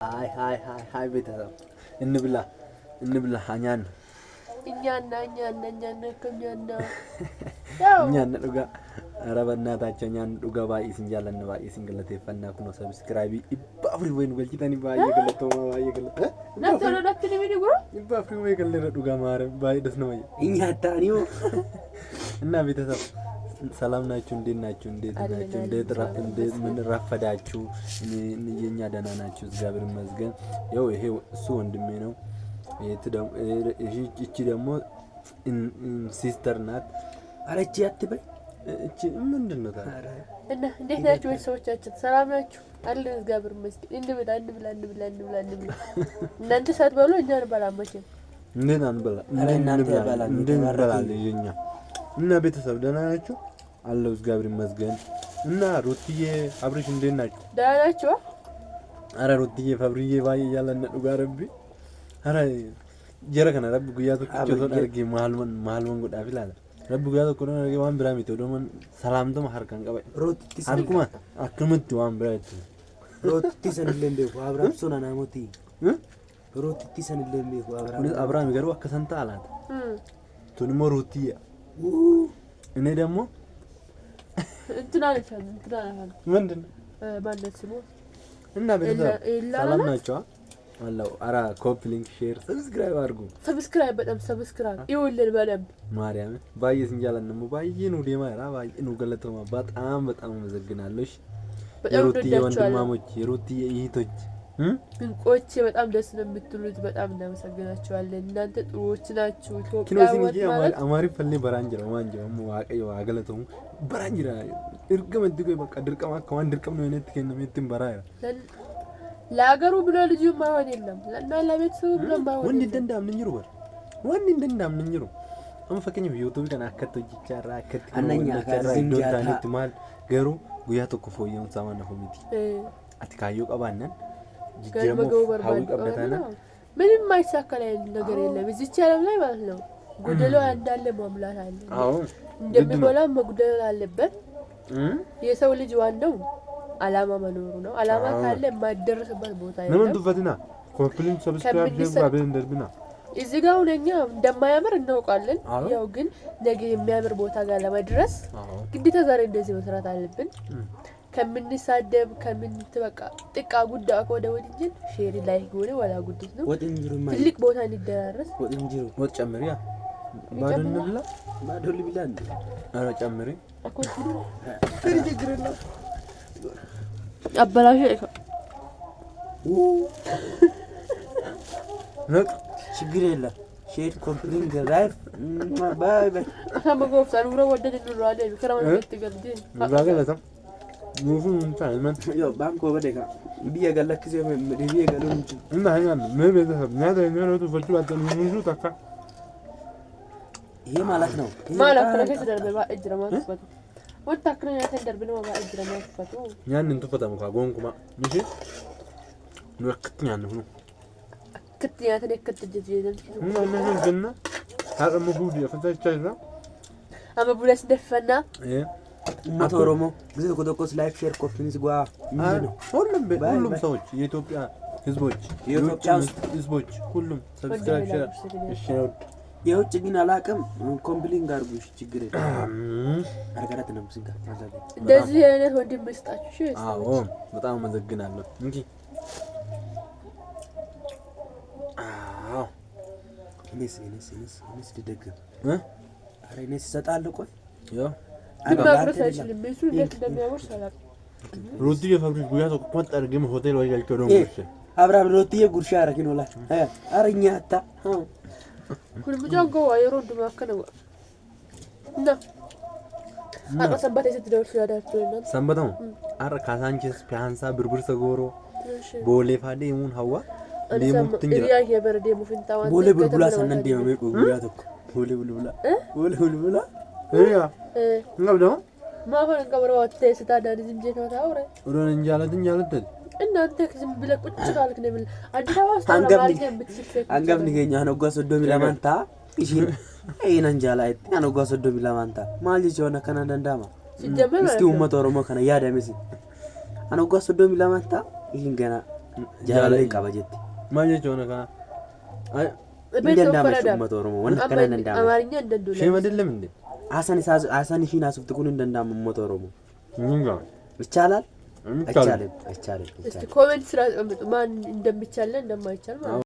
هاي ቤተሰብ እንብላ ሀኛን እኛና ከኛና እኛን ዱጋ ኧረ በእናታችሁ እኛን ዱጋ ባይስ እንጃለን ባይስ እንገለተፈና ኩኖ ሰብስክራይብ ይባፍሪ ወይን ገልጭተኒ ባየገለተው ባየገለተ ነተረዳክኒ ቢዲጉሮ ይባፍሪ ወይ ገለረ ዱጋ ማረ ባይ ደስ ነው እኛ ታኒው እና ቤተሰብ ሰላም ናችሁ እንዴት ናችሁ እንዴት ምን ረፈዳችሁ የኛ ደህና ናችሁ እግዚአብሔር ይመስገን ያው ይሄ እሱ ወንድሜ ነው እቺ ደግሞ ሲስተር ናት አረቺ አትበይ እቺ ምንድነው ታዲያ እና እንዴት ናችሁ ሰዎቻችን ሰላም ናችሁ አለ እግዚአብሔር ይመስገን እንብላ እናንተ ሳትበሉ እኛ እንበላማችን እንዴት አንበላ እንበላ የኛ እና ቤተሰብ ደህና ናችሁ አለው እግዚአብሔር ይመስገን እና ሩትዬ አብርሽ እንዴት ናችሁ ደህና ናችሁ አረ ሩትዬ ፋብሪዬ ባይ ያለነ ዱጋረቢ አረ ጀረከና ረብ ጉያቱ ጆቶን አርጊ ማልመን ጎዳ ፊላለ ረብ ጉያቱ ኮነ አርጊ ዋን ብራሚቶ ደሞን ሰላምቶ ማርካን ቀበይ ሩትቲ አርኩማ አክምት ዋን ብራይት ሩትቲ ሰንለምቤ አብራም ሶና ናሞቲ ሩትቲ ሰንለምቤ አብራም ይገሩ አከሰንታ አላት ቱንሞ ሩትዬ እኔ ደግሞ እንትና ምንድነው ማለት ስሙ እና ቤተሰብ ሰላም ናችሁ አላው አራ ኮፒ ሊንክ ሼር ሰብስክራይብ አድርጉ ሰብስክራይብ በጣም ሰብስክራይብ ይውልን በለም ማርያም ባይስ እንጃለን ነው ባይኑ ዴማራ ባይኑ ገለተማ በጣም መዘግናለሽ የሩትዬ ወንድማሞች የሩትዬ እህቶች እንቆቼ በጣም ደስ ነው የምትሉት በጣም እናመሰግናችኋለን እናንተ ጥሩዎች ናችሁ ኢትዮጵያ አማሪ ፈሌ በራንጅራ ማንጀም ዋቀይ ዋገለተው በራንጅራ ድርቀም ድቆ በቃ ድርቀም አካዋን ድርቀም ነው የነት ከነመትን በራያ ለሀገሩ ብሎ ልጁ ማይሆን የለም ለና ለቤተሰቡ ብሎ ማይሆን ወንድ እንደንዳምንኝሩ አመፈከኝ ዩቲዩብ ከና አከተጅ ቻራ አከት አነኛ ዶታኒት ማል ገሩ ጉያቶ ኮፎየውን ሳማና ሆሚቲ አትካዩ ቀባነን ጅጀሞ ሀው ቀበታና ምንም ማይሳካል ነገር የለም እዚህ ዓለም ላይ ማለት ነው ጉደለው እንዳለ ማሙላት አለ አዎ እንደሚሞላ መጉደል አለበት የሰው ልጅ ዋናው አላማ መኖሩ ነው አላማ ካለ የማይደርስበት ቦታ የለም ለምን ትፈትና ኮምፕሊት ሰብስክራይብ ያባበን እንደርብና እዚህ ጋር ሆነኛ እንደማያምር እናውቃለን ያው ግን ነገ የሚያምር ቦታ ጋር ለመድረስ ግዴታ ዛሬ እንደዚህ መስራት አለብን ከምንሳደብ ከምንተበቃ ጥቃ ጉዳ ወደ ወዲንጅን ሼሪ ላይ ጎነ ወላ ጉድት ነው ትልቅ ቦታ እንዲደራረስ ወጥ ጨምሪያ ባዶን ብላ አረ ጨምሪ አኮት ትርጅግርና አበላሽ ነቅ ችግር የለም ሼር ኮምፕሊንግ ላይፍ ባይ አማጎፍ ሳሉራ ወደደ ነው አለ ከራማን ትገልዲ ባገለታም ሙፉን ታልማን ያው ባንኮ በደጋ ቢያ ጋላክ ዘ ቢያ ጋሎን እና ሃያን ቤተሰብ ናዳ ነው ተፈቱ አጥተን ሙዙ ታካ ይሄ ማለት ነው ማለት ከረከስ ደርበባ እጅራ ማስፈቱ ወጣክረኛ ተደርብነ ወባ እጅራ ማስፈቱ ያን እንቱ ፈታም ጎንኩማ እሺ ወክትኛ ነው ክትኛ ተደከት ጀጀን እና ታረሙ ሁሉ የፈታቻይና አመቡላስ ደፈና ማቶሮሞ ግዜ ኮዶኮስ ላይክ ሼር ኮፒኒስ ጓ ምንድነው ሁሉም ሰዎች የኢትዮጵያ ህዝቦች ሁሉም ሰብስክራይብ ሼር የውጭ ግን አላቀም ኮምፕሊንግ አርጉ ችግር የለም አርጋራት ነው ምስጋ እንደዚህ አይነት ወንድም መስጣችሁ እሺ አዎ በጣም መዘግናለሁ እንጂ አዎ እኔስ ደገም አረ እኔስ ሰጣለ ቆይ ያው ማግረስ አይችልም እሱ እንዴት እንደሚያወር ሰላም ሩትዬ ፋብሪክ ጉያቶ ቆጣር ግን ሆቴል ወይ ገልቶ ነው አብራም ሩትዬ ጉርሻ አረኪኖላ አረኛ አታ ኩል ሙጃንጎ አይሮድ ማከነው እና አቀሰንበተ ስትደርሱ ያዳርቶና ሰንበተው አረ ካሳንቺስ ፒያንሳ ብርብር ሰጎሮ ቦሌ ፋዴ ሙን ሀዋ ለሙትኝ ያ የበረዴ ሙፍንታዋን ቦሌ ብልብላ ሰነንዴ ነው መቆ ጉያቶ ቦሌ ብልብላ ያ ነው ማፈን ቀብረው ተስታ ዳንዝም ጀት ወታውረ ወሮን እንጃለት እናንተ ዝም ብለህ ቁጭ ካልክ ነው አዲስ አበባ ውስጥ አማርኛ ብትስፈክ አንገብኒ ገኛ ነው ጓሶዶ ሚላማንታ እሺ አይና እንጃላይ ነው ጓሶዶ ሚላማንታ ማልጂ ሆነ ከና ደንዳማ ሲጀመር እስኪ ኡመት ኦሮሞ ከና ያዳሚሲ አነ ጓሶዶ ሚላማንታ ይሄን ገና jaalallee qaba jetti. Maal jechuun akka Indandama uummata Oromoo wanta kana indandama. አማርኛ እንደንዱ ሼም አይደለም እንዴ? Hasan ishiin haasoftu kun indandama uummata Oromoo. ምንጋ ይቻላል? አይቻልም። አይቻልም። እስቲ ኮሜንት ስራ አስቀምጡ ማን እንደሚቻል እንደማይቻል ማለት ነው።